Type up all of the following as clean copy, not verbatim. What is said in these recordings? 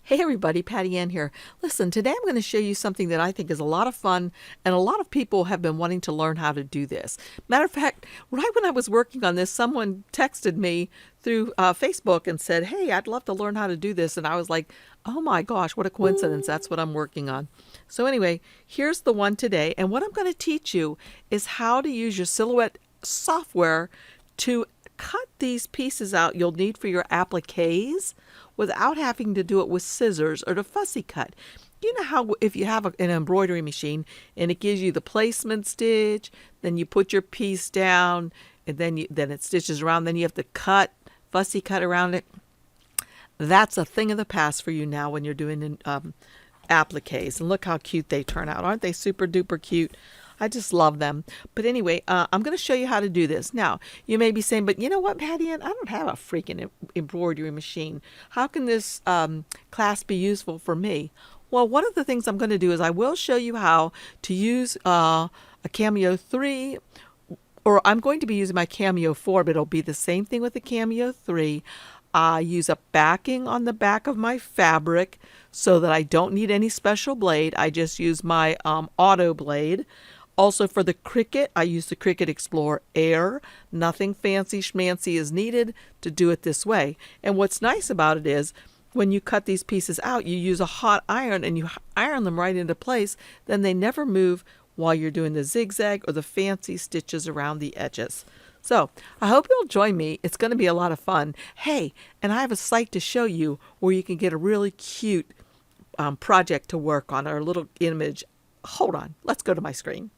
Hey everybody, Patty Ann here. Listen, today I'm going to show you something that I think is a lot of fun, and a lot of people have been wanting to learn how to do this. Matter of fact, right when I was working on this, someone texted me through Facebook and said, hey, I'd love to learn how to do this. And I was like, oh my gosh, what a coincidence. That's what I'm working on. So anyway, here's the one today. And what I'm going to teach you is how to use your Silhouette software to cut these pieces out you'll need for your appliques without having to do it with scissors or to fussy cut. You know how if you have an embroidery machine and it gives you the placement stitch, then you put your piece down and then it stitches around, then you have to fussy cut around it. That's a thing of the past for you now when you're doing appliques. And look how cute they turn out. Aren't they super duper cute? I just love them. But anyway, I'm going to show you how to do this. Now, you may be saying, but you know what, Patty Ann? I don't have a freaking embroidery machine. How can this class be useful for me? Well, one of the things I'm going to do is I will show you how to use a Cameo 3, or I'm going to be using my Cameo 4, but it'll be the same thing with the Cameo 3. I use a backing on the back of my fabric so that I don't need any special blade. I just use my auto blade. Also for the Cricut, I use the Cricut Explore Air. Nothing fancy schmancy is needed to do it this way. And what's nice about it is when you cut these pieces out, you use a hot iron and you iron them right into place. Then they never move while you're doing the zigzag or the fancy stitches around the edges. So I hope you'll join me. It's going to be a lot of fun. Hey, and I have a site to show you where you can get a really cute project to work on, or a little image. Hold on, let's go to my screen.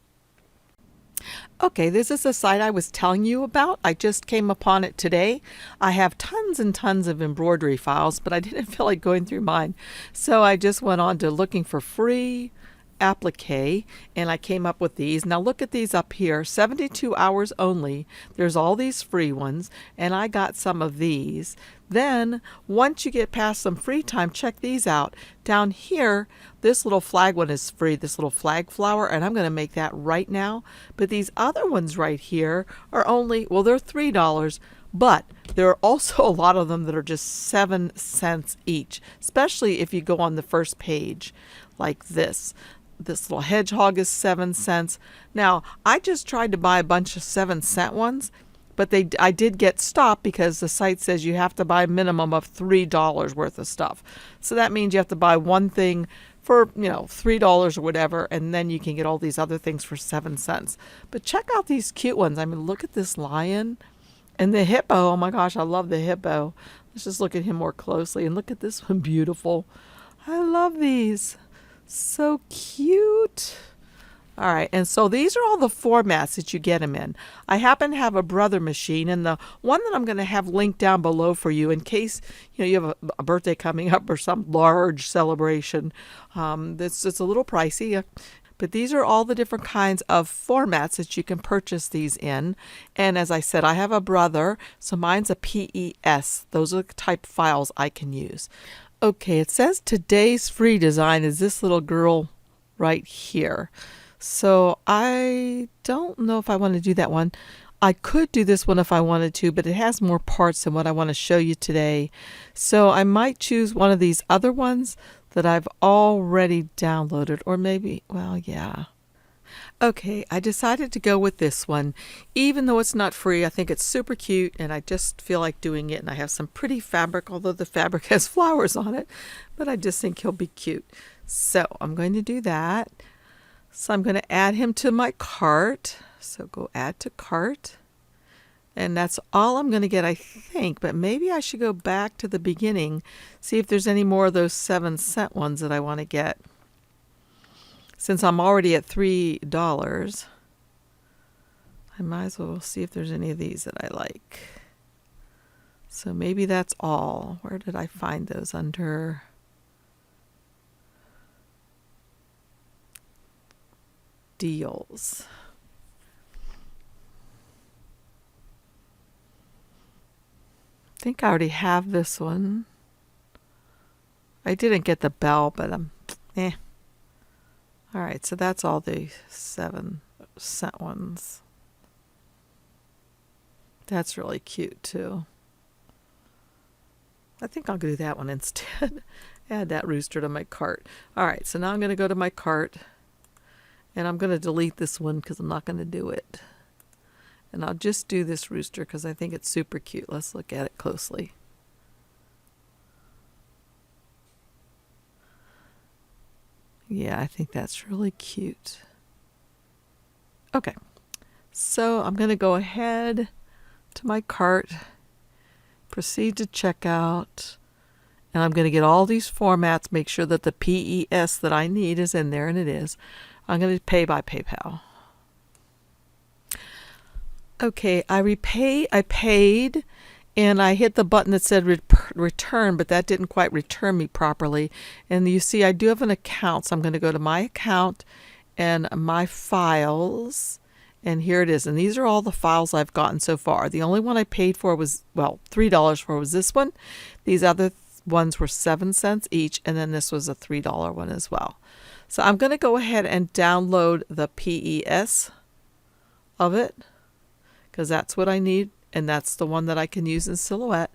Okay, this is the site I was telling you about. I just came upon it today. I have tons and tons of embroidery files, but I didn't feel like going through mine. So I just went on to looking for free applique, and I came up with these. Now look at these up here, 72 hours only. There's all these free ones, and I got some of these. Then once you get past some free time, check these out. Down here, this little flag one is free, this little flag flower, and I'm going to make that right now. But these other ones right here are only, well, they're $3, but there are also a lot of them that are just 7 cents each, especially if you go on the first page like this. This little hedgehog is 7 cents. Now, I just tried to buy a bunch of 7-cent ones, but I did get stopped because the site says you have to buy a minimum of $3 worth of stuff. So that means you have to buy one thing for, $3 or whatever, and then you can get all these other things for 7 cents. But check out these cute ones. I mean, look at this lion and the hippo. Oh my gosh, I love the hippo. Let's just look at him more closely, and look at this one, beautiful. I love these. So cute. All right, and so these are all the formats that you get them in. I happen to have a Brother machine, and the one that I'm going to have linked down below for you in case you have a birthday coming up or some large celebration. It's a little pricey, but these are all the different kinds of formats that you can purchase these in. And as I said, I have a Brother, so mine's a PES. Those are the type of files I can use. Okay, it says today's free design is this little girl right here. So I don't know if I want to do that one. I could do this one if I wanted to, but it has more parts than what I want to show you today. So I might choose one of these other ones that I've already downloaded, or maybe, well, yeah. Okay, I decided to go with this one. Even though it's not free, I think it's super cute, and I just feel like doing it. And I have some pretty fabric, although the fabric has flowers on it, but I just think he'll be cute. So I'm going to do that. So I'm going to add him to my cart. So go add to cart. And that's all I'm going to get, I think. But maybe I should go back to the beginning, see if there's any more of those 7-cent ones that I want to get. Since I'm already at $3, I might as well see if there's any of these that I like. So maybe that's all. Where did I find those? Under deals. I think I already have this one. I didn't get the bell, but All right, so that's all the 7-cent ones. That's really cute too. I think I'll do that one instead. Add that rooster to my cart. All right, so now I'm going to go to my cart, and I'm going to delete this one because I'm not going to do it. And I'll just do this rooster because I think it's super cute. Let's look at it closely. Yeah, I think that's really cute. Okay, so I'm going to go ahead to my cart, proceed to checkout, and I'm going to get all these formats, make sure that the PES that I need is in there, and it is. I'm going to pay by PayPal. Okay, I paid, and I hit the button that said return, but that didn't quite return me properly. And you see I do have an account, so I'm going to go to my account and my files, and here it is. And these are all the files I've gotten so far. The only one I paid for was, well, $3 for was this one. These other ones were 7 cents each, and then this was a $3 one as well. So I'm going to go ahead and download the PES of it, because that's what I need, and that's the one that I can use in Silhouette.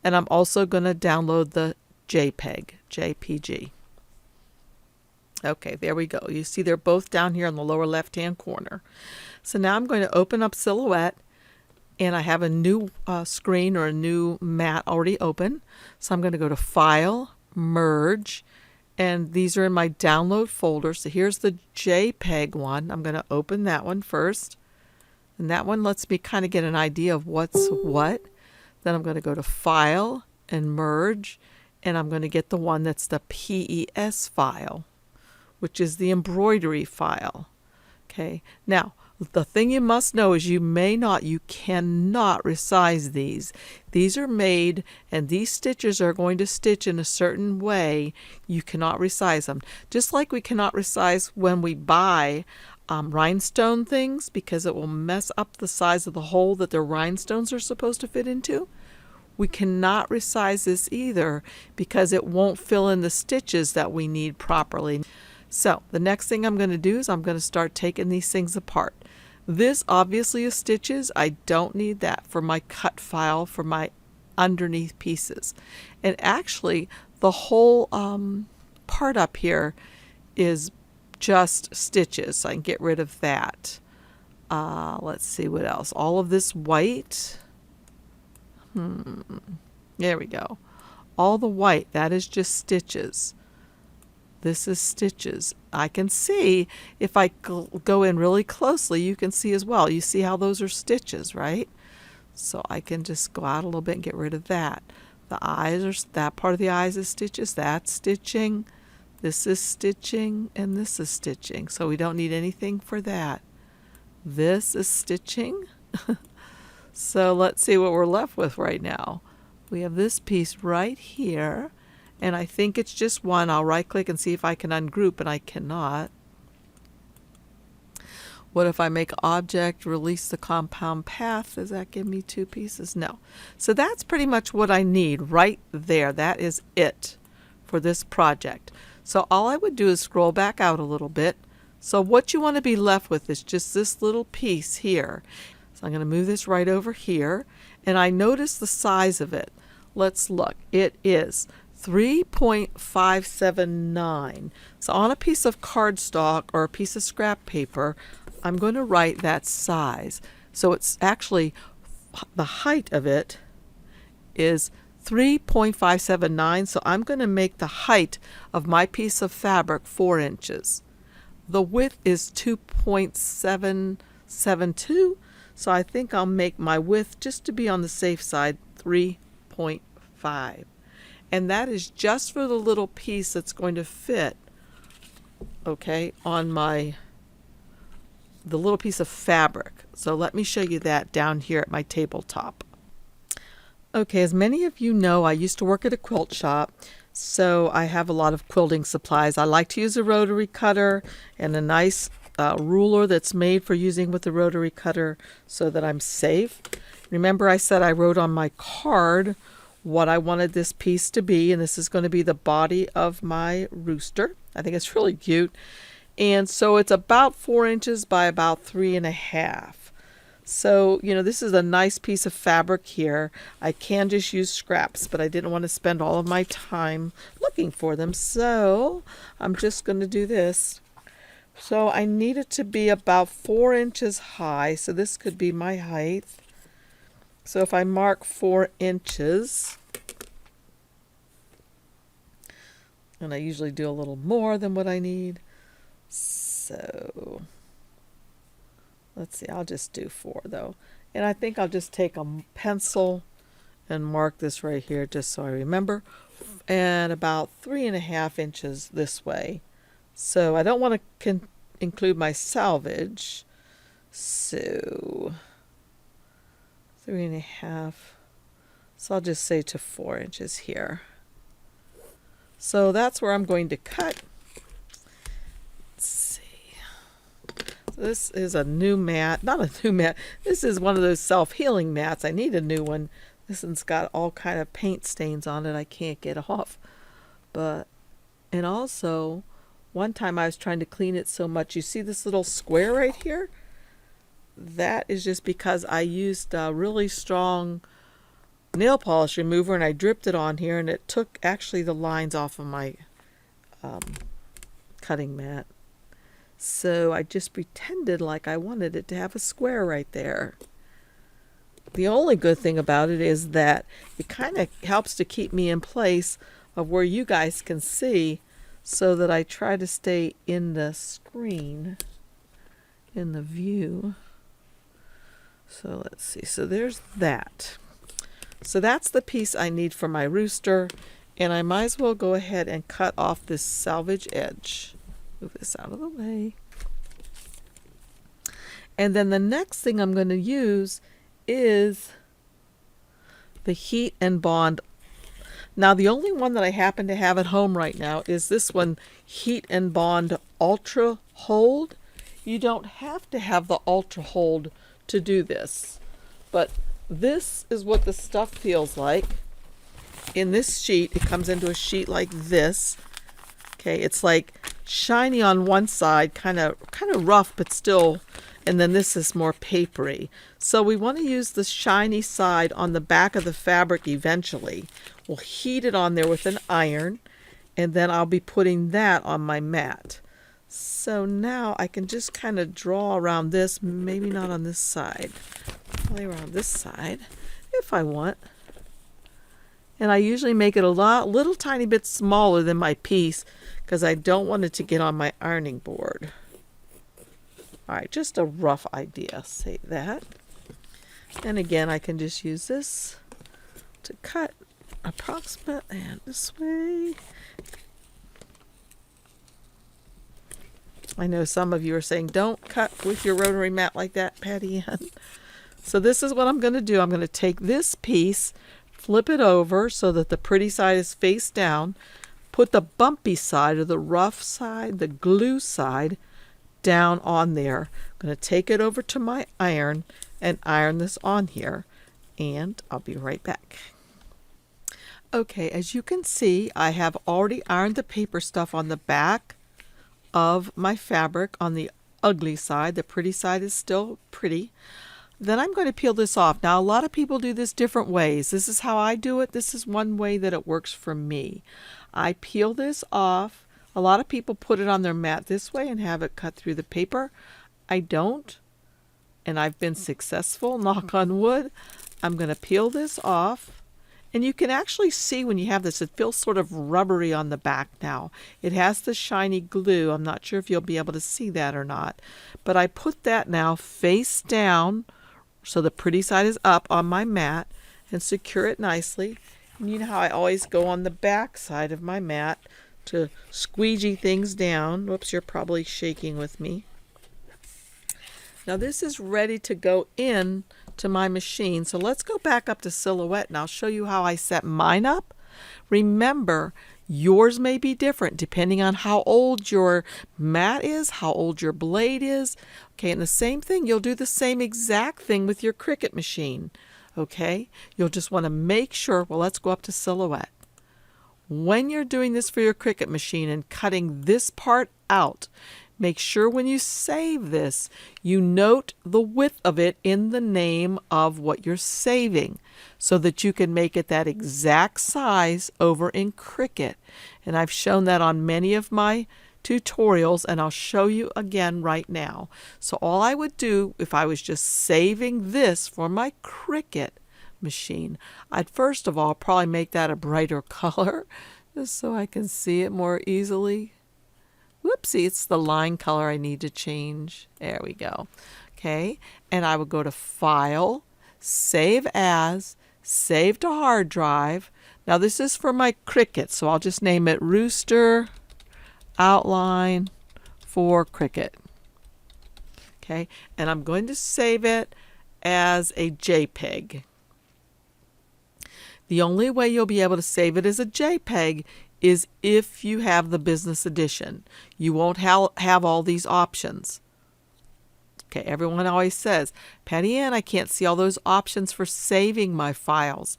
And I'm also going to download the JPG. Okay, there we go. You see they're both down here in the lower left-hand corner. So now I'm going to open up Silhouette, and I have a new screen or a new mat already open. So I'm going to go to File, Merge, and these are in my download folder. So here's the JPEG one. I'm going to open that one first. And that one lets me kind of get an idea of what's what. Then I'm going to go to File and Merge, and I'm going to get the one that's the PES file, which is the embroidery file. Okay, now the thing you must know is you cannot resize these. These are made, and these stitches are going to stitch in a certain way. You cannot resize them. Just like we cannot resize when we buy rhinestone things, because it will mess up the size of the hole that the rhinestones are supposed to fit into. We cannot resize this either because it won't fill in the stitches that we need properly. So the next thing I'm going to do is I'm going to start taking these things apart. This obviously is stitches. I don't need that for my cut file for my underneath pieces. And actually the whole part up here is just stitches, so I can get rid of that. Let's see what else. All of this white. There we go. All the white, that is just stitches. This is stitches. I can see, if I go in really closely, you can see as well. You see how those are stitches, right? So I can just go out a little bit and get rid of that. The eyes are, that part of the eyes is stitches. That's stitching. This is stitching, and this is stitching, so we don't need anything for that. This is stitching. So let's see what we're left with right now. We have this piece right here, and I think it's just one. I'll right click and see if I can ungroup, and I cannot. What if I make object, release the compound path? Does that give me two pieces? No. So that's pretty much what I need right there. That is it for this project. So all I would do is scroll back out a little bit. So what you want to be left with is just this little piece here. So I'm going to move this right over here, and I notice the size of it. Let's look. It is 3.579. So on a piece of cardstock or a piece of scrap paper, I'm going to write that size. So it's actually, the height of it is 3.579, so I'm going to make the height of my piece of fabric 4 inches. The width is 2.772, so I think I'll make my width, just to be on the safe side, 3.5. And that is just for the little piece that's going to fit, okay, on the little piece of fabric. So let me show you that down here at my tabletop. Okay, as many of you know, I used to work at a quilt shop, so I have a lot of quilting supplies. I like to use a rotary cutter and a nice ruler that's made for using with the rotary cutter so that I'm safe. Remember I said I wrote on my card what I wanted this piece to be, and this is going to be the body of my rooster. I think it's really cute. And so it's about 4 inches by about 3.5. So, this is a nice piece of fabric here. I can just use scraps, but I didn't want to spend all of my time looking for them. So I'm just going to do this. So I need it to be about 4 inches high. So this could be my height. So if I mark 4 inches, and I usually do a little more than what I need. So let's see, I'll just do 4 though. And I think I'll just take a pencil and mark this right here just so I remember. And about 3.5 inches this way. So I don't want to include my selvage. So 3.5. So I'll just say to 4 inches here. So that's where I'm going to cut. Let's see. So this is a new mat. Not a new mat. This is one of those self-healing mats. I need a new one. This one's got all kind of paint stains on it I can't get off. And also, one time I was trying to clean it so much. You see this little square right here? That is just because I used a really strong nail polish remover and I dripped it on here, and it took actually the lines off of my cutting mat. So I just pretended like I wanted it to have a square right there. The only good thing about it is that it kind of helps to keep me in place of where you guys can see, so that I try to stay in the screen, in the view. So let's see. So there's that. So that's the piece I need for my rooster, and I might as well go ahead and cut off this selvage edge. Move this out of the way. And then the next thing I'm going to use is the Heat and Bond. Now the only one that I happen to have at home right now is this one, Heat and Bond Ultra Hold. You don't have to have the Ultra Hold to do this, but this is what the stuff feels like. In this sheet, it comes into a sheet like this. Okay, it's like shiny on one side, kind of rough, but still, and then this is more papery. So we want to use the shiny side on the back of the fabric eventually. We'll heat it on there with an iron, and then I'll be putting that on my mat. So now I can just kind of draw around this, maybe not on this side, probably around this side if I want. And I usually make it a little tiny bit smaller than my piece because I don't want it to get on my ironing board. All right, just a rough idea, say that. And again, I can just use this to cut approximate and this way. I know some of you are saying, don't cut with your rotary mat like that, Patty Ann. So this is what I'm going to do. I'm going to take this piece, flip it over so that the pretty side is face down, put the bumpy side or the rough side, the glue side, down on there. I'm going to take it over to my iron and iron this on here, and I'll be right back. Okay, as you can see, I have already ironed the paper stuff on the back of my fabric on the ugly side. The pretty side is still pretty. Then I'm going to peel this off. Now, a lot of people do this different ways. This is how I do it. This is one way that it works for me. I peel this off. A lot of people put it on their mat this way and have it cut through the paper. I don't, and I've been successful, knock on wood. I'm going to peel this off. And you can actually see when you have this, it feels sort of rubbery on the back now. It has the shiny glue. I'm not sure if you'll be able to see that or not. But I put that now face down so the pretty side is up on my mat and secure it nicely. And you know how I always go on the back side of my mat to squeegee things down. Whoops, you're probably shaking with me. Now this is ready to go in to my machine. So let's go back up to silhouette and I'll show you how I set mine up. Remember, yours may be different depending on how old your mat is, how old your blade is. Okay, and the same thing, you'll do the same exact thing with your Cricut machine. Okay, you'll just want to make sure, well, let's go up to silhouette. When you're doing this for your Cricut machine and cutting this part out, Make sure when you save this, you note the width of it in the name of what you're saving so that you can make it that exact size over in Cricut. And I've shown that on many of my tutorials, and I'll show you again right now. So all I would do if I was just saving this for my Cricut machine, I'd first of all probably make that a brighter color just so I can see it more easily. Whoopsie, it's the line color I need to change. There we go. Okay, and I would go to File, Save As, Save to Hard Drive. Now this is for my Cricut, so I'll just name it Rooster Outline for Cricut. Okay, and I'm going to save it as a JPEG. The only way you'll be able to save it as a JPEG is if you have the business edition. You won't have all these options. Okay, everyone always says, Patty Ann, I can't see all those options for saving my files.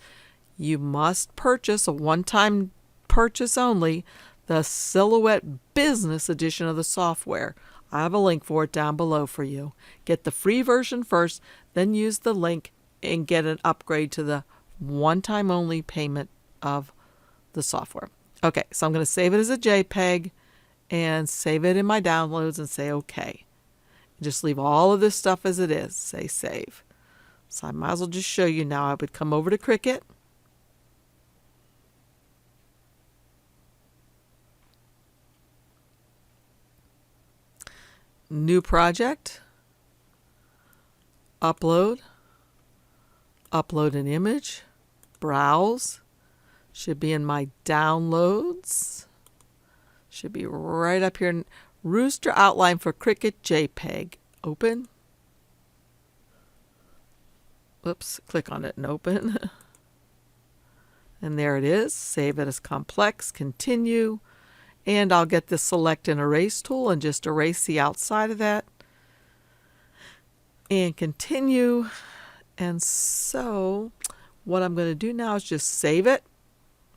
You must purchase a one-time purchase only, the Silhouette Business Edition of the software. I have a link for it down below for you. Get the free version first, then use the link and get an upgrade to the one-time only payment of the software. Okay, so I'm going to save it as a JPEG and save it in my downloads and say OK. Just leave all of this stuff as it is. Say save. So I might as well just show you now. I would come over to Cricut. New project. Upload. Upload an image. Browse. Should be in my downloads. Should be right up here. Rooster Outline for Cricut JPEG. Open. Whoops, click on it and open. And there it is. Save it as complex. Continue. And I'll get the select and erase tool and just erase the outside of that. And continue. And so what I'm going to do now is just save it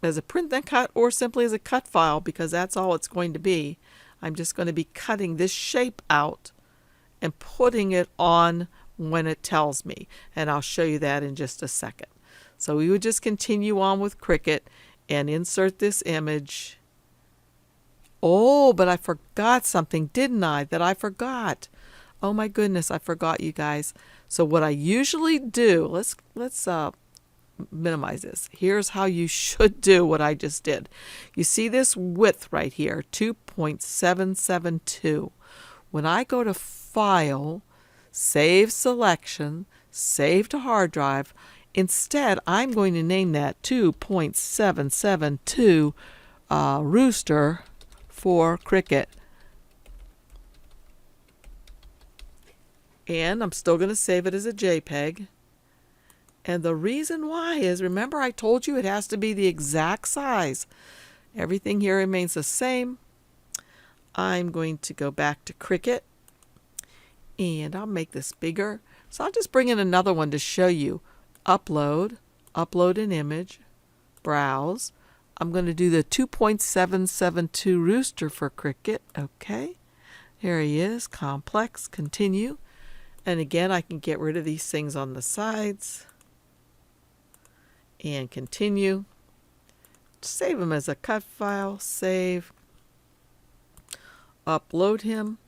as a print and cut or simply as a cut file because that's all it's going to be. I'm just going to be cutting this shape out and putting it on when it tells me. And I'll show you that in just a second. So we would just continue on with Cricut and insert this image. Oh, but I forgot something, didn't I? That I forgot. Oh my goodness, I forgot, you guys. So what I usually do, let's minimize this. Here's how you should do what I just did. You see this width right here, 2.772. When I go to File, Save Selection, Save to Hard Drive, instead I'm going to name that 2.772 Rooster for Cricut. And I'm still going to save it as a JPEG. And the reason why is, remember I told you it has to be the exact size. Everything here remains the same. I'm going to go back to Cricut and I'll make this bigger. So I'll just bring in another one to show you. Upload, upload an image, browse. I'm going to do the 2.772 Rooster for Cricut. Okay, here he is, complex, continue. And again, I can get rid of these things on the sides. And continue. Save him as a cut file. Save. Upload him.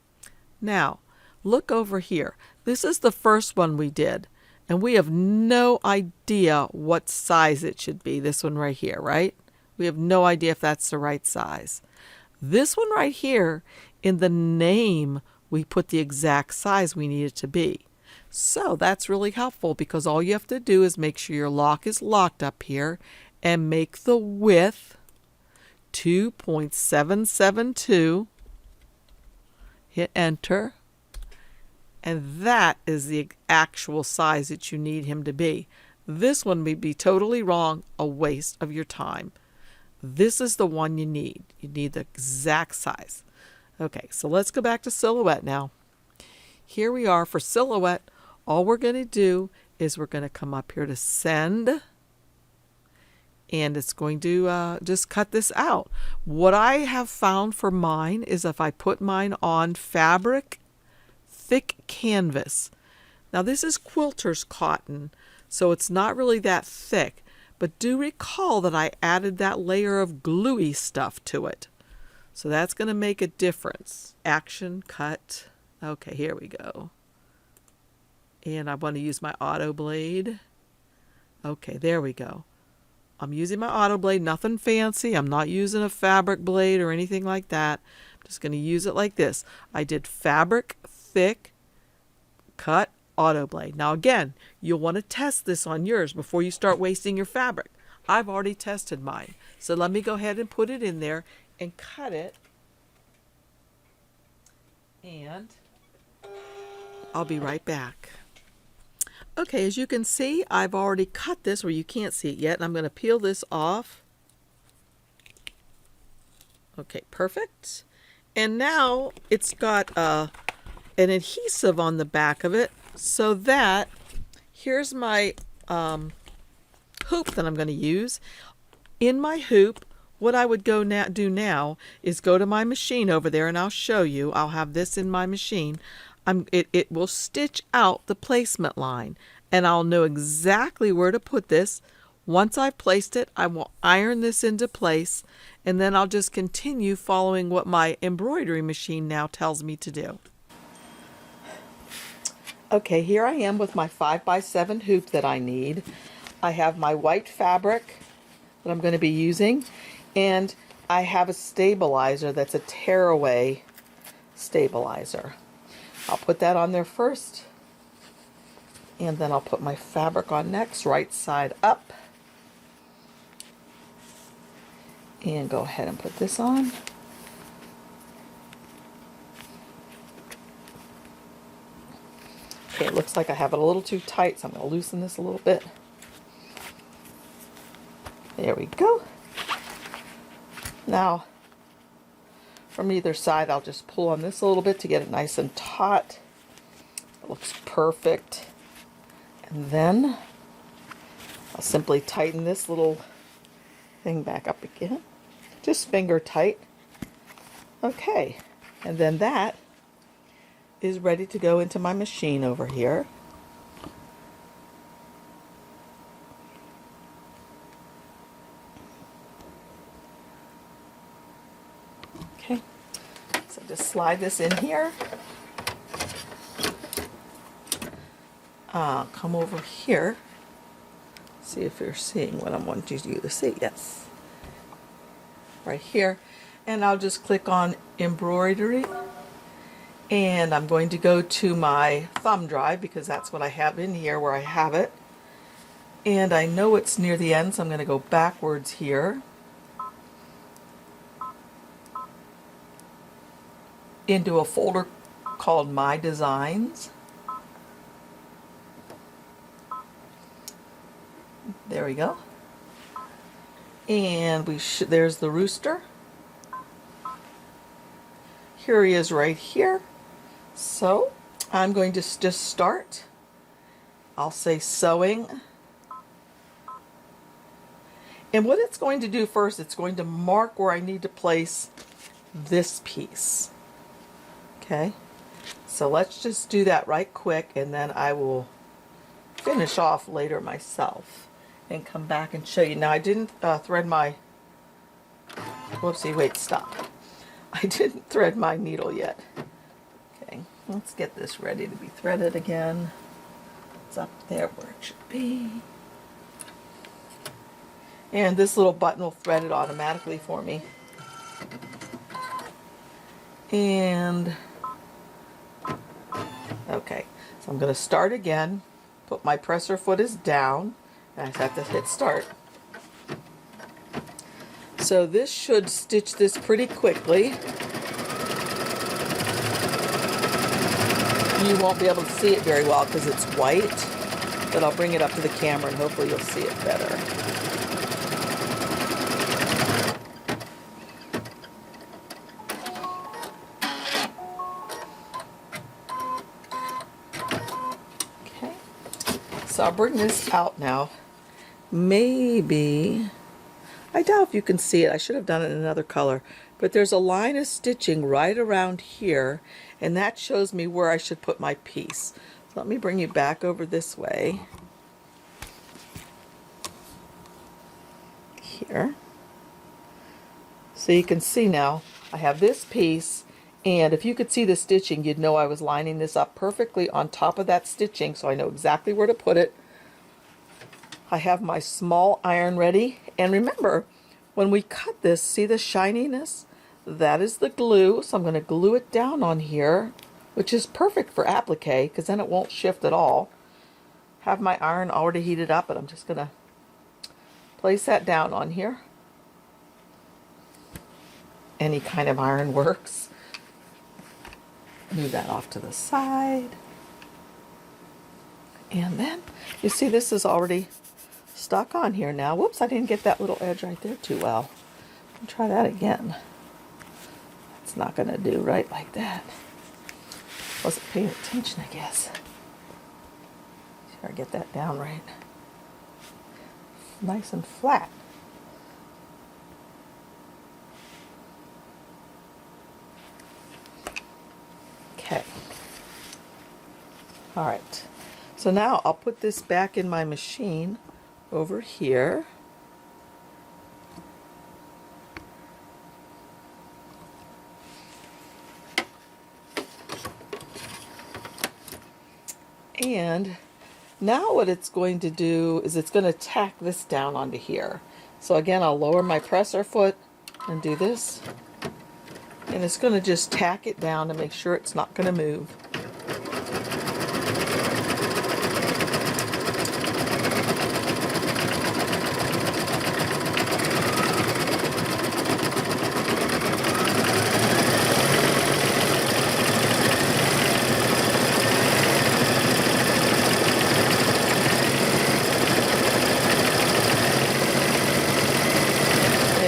Now, look over here. This is the first one we did. And we have no idea what size it should be. This one right here, right? We have no idea if that's the right size. This one right here, in the name, we put the exact size we need it to be. So that's really helpful because all you have to do is make sure your lock is locked up here and make the width 2.772. Hit enter. And that is the actual size that you need him to be. This one may be totally wrong, a waste of your time. This is the one you need. You need the exact size. Okay, so let's go back to Silhouette now. Here we are for Silhouette. All we're going to do is we're going to come up here to Send. and it's going to just cut this out. What I have found for mine is if I put mine on fabric, thick canvas. Now this is quilter's cotton, so it's not really that thick, but do recall that I added that layer of gluey stuff to it. So that's going to make a difference. Action, cut. Okay, here we go. And I want to use my auto blade. Okay, there we go. I'm using my auto blade, nothing fancy. I'm not using a fabric blade or anything like that. I'm just going to use it like this. I did fabric, thick, cut, auto blade. Now again, you'll want to test this on yours before you start wasting your fabric. I've already tested mine. So let me go ahead and put it in there and cut it. And I'll be right back. Okay, as you can see, I've already cut this where you can't see it yet, and I'm going to peel this off. Okay, perfect. And now it's got an adhesive on the back of it, so that here's my hoop that I'm going to use. In my hoop, what I would do now is go to my machine over there, and I'll show you. I'll have this in my machine. It will stitch out the placement line, and I'll know exactly where to put this. Once I've placed it, I will iron this into place, and then I'll just continue following what my embroidery machine now tells me to do. Okay, here I am with my 5x7 hoop that I need. I have my white fabric that I'm going to be using, and I have a stabilizer that's a tearaway stabilizer. I'll put that on there first, and then I'll put my fabric on next, right side up, and go ahead and put this on. Okay, it looks like I have it a little too tight, so I'm going to loosen this a little bit. There we go. Now, from either side, I'll just pull on this a little bit to get it nice and taut. It looks perfect. And then I'll simply tighten this little thing back up again. Just finger tight. Okay, and then that is ready to go into my machine over here. Okay, so just slide this in here. Come over here. See if you're seeing what I want you to see. Yes. Right here. And I'll just click on embroidery. And I'm going to go to my thumb drive because that's what I have in here where I have it. And I know it's near the end, so I'm going to go backwards here. Into a folder called My Designs. There we go. And there's the rooster. Here he is right here. So I'm going to just start. I'll say sewing. And what it's going to do first, it's going to mark where I need to place this piece. Okay, so let's just do that right quick, and then I will finish off later myself and come back and show you. Now I didn't thread my, whoopsie, wait, stop. I didn't thread my needle yet. Okay, let's get this ready to be threaded again. It's up there where it should be. And this little button will thread it automatically for me. And okay, so I'm going to start again. Put my presser foot is down, and I just have to hit start. So this should stitch this pretty quickly. You won't be able to see it very well because it's white, but I'll bring it up to the camera and hopefully you'll see it better. Okay, so I'll bring this out now. Maybe I doubt if you can see it. I should have done it in another color. But there's a line of stitching right around here, and that shows me where I should put my piece. So let me bring you back over this way. Here. So you can see now, I have this piece, and if you could see the stitching, you'd know I was lining this up perfectly on top of that stitching, so I know exactly where to put it. I have my small iron ready, and remember, when we cut this, see the shininess? That is the glue, so I'm going to glue it down on here, which is perfect for applique, because then it won't shift at all. Have my iron already heated up, and I'm just going to place that down on here. Any kind of iron works. Move that off to the side. And then, you see this is already stuck on here now. Whoops, I didn't get that little edge right there too well. I'll try that again. It's not going to do right like that. Wasn't paying attention, I guess. Sure, get that down right. Nice and flat. Okay. All right. So now I'll put this back in my machine over here. And now what it's going to do is it's going to tack this down onto here. So again, I'll lower my presser foot and do this. And it's going to just tack it down to make sure it's not going to move.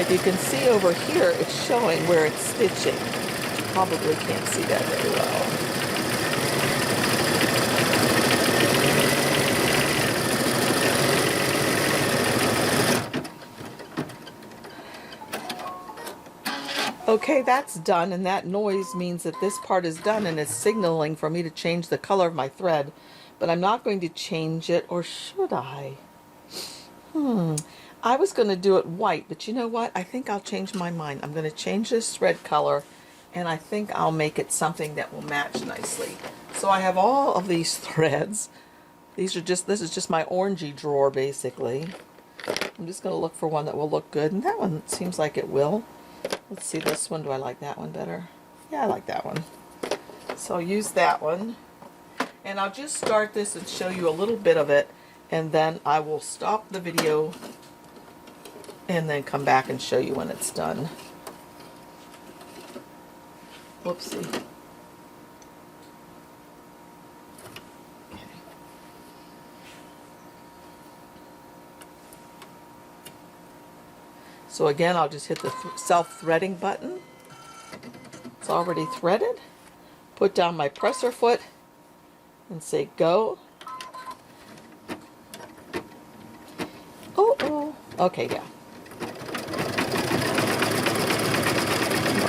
You can see over here it's showing where it's stitching. Probably can't see that very well. Okay, that's done, and that noise means that this part is done, and it's signaling for me to change the color of my thread. But I'm not going to change it, or should I? I was going to do it white, but you know what? I think I'll change my mind. I'm going to change this thread color, and I think I'll make it something that will match nicely. So I have all of these threads. This is just my orangey drawer, basically. I'm just going to look for one that will look good, and that one seems like it will. Let's see this one. Do I like that one better? Yeah, I like that one. So I'll use that one, and I'll just start this and show you a little bit of it, and then I will stop the video and then come back and show you when it's done. Whoopsie. Okay. So again, I'll just hit the self-threading button. It's already threaded. Put down my presser foot and say go. Oh. Okay, yeah.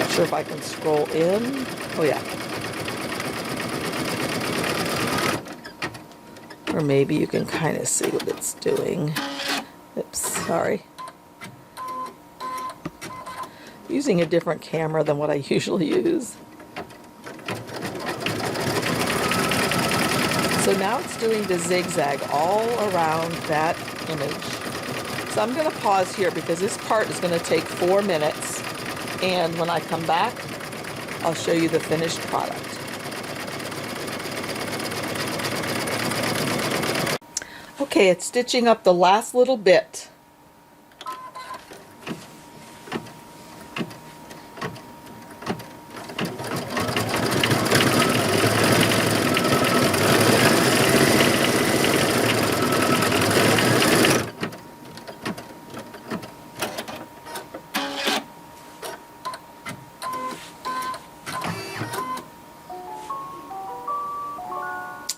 Sure if I can scroll in. Oh yeah. Or maybe you can kind of see what it's doing. Oops, sorry. Using a different camera than what I usually use. So now it's doing the zigzag all around that image. So I'm going to pause here because this part is going to take 4 minutes. And when I come back, I'll show you the finished product. Okay, it's stitching up the last little bit.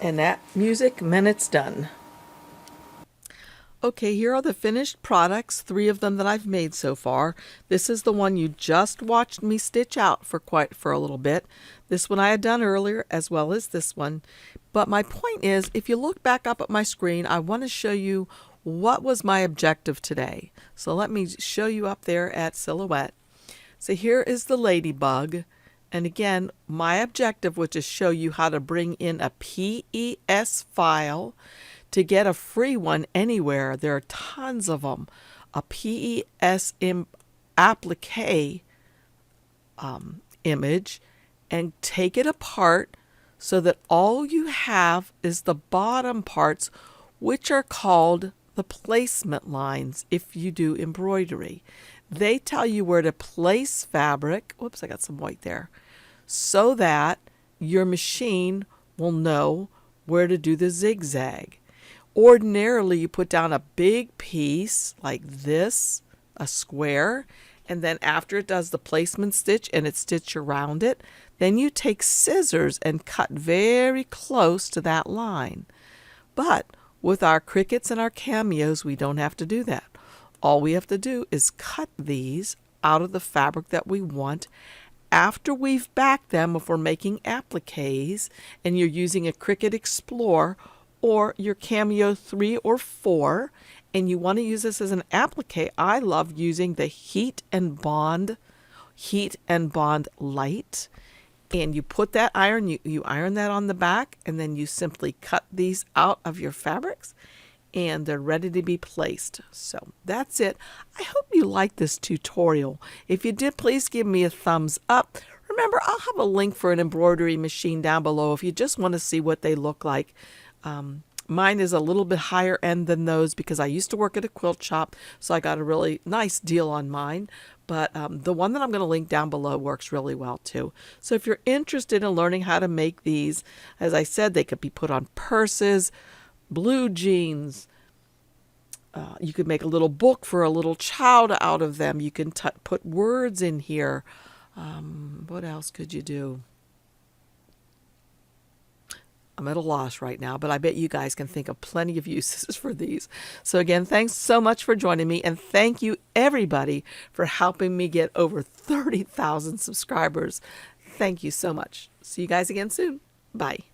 And that music meant it's done. Okay, here are the finished products, 3 of them that I've made so far. This is the one you just watched me stitch out for a little bit. This one I had done earlier as well as this one. But my point is, if you look back up at my screen, I want to show you what was my objective today. So let me show you up there at Silhouette. So here is the ladybug. And again, my objective was to show you how to bring in a PES file to get a free one anywhere. There are tons of them. A PES applique image, and take it apart so that all you have is the bottom parts, which are called the placement lines if you do embroidery. They tell you where to place fabric. Whoops, I got some white there. So that your machine will know where to do the zigzag. Ordinarily, you put down a big piece like this, a square, and then after it does the placement stitch and it's stitched around it, then you take scissors and cut very close to that line. But with our Cricuts and our Cameos, we don't have to do that. All we have to do is cut these out of the fabric that we want after we've backed them. If we're making appliques and you're using a Cricut Explore or your Cameo 3 or 4, and you want to use this as an applique, I love using the Heat and Bond Light. And you put that iron, you iron that on the back, and then you simply cut these out of your fabrics, and they're ready to be placed. So that's it. I hope you liked this tutorial. If you did, please give me a thumbs up. Remember, I'll have a link for an embroidery machine down below if you just want to see what they look like. Mine is a little bit higher end than those because I used to work at a quilt shop, so I got a really nice deal on mine. But the one that I'm going to link down below works really well too. So if you're interested in learning how to make these, as I said, they could be put on purses, blue jeans. You could make a little book for a little child out of them. You can put words in here. What else could you do? I'm at a loss right now, but I bet you guys can think of plenty of uses for these. So again, thanks so much for joining me, and thank you everybody for helping me get over 30,000 subscribers. Thank you so much. See you guys again soon. Bye.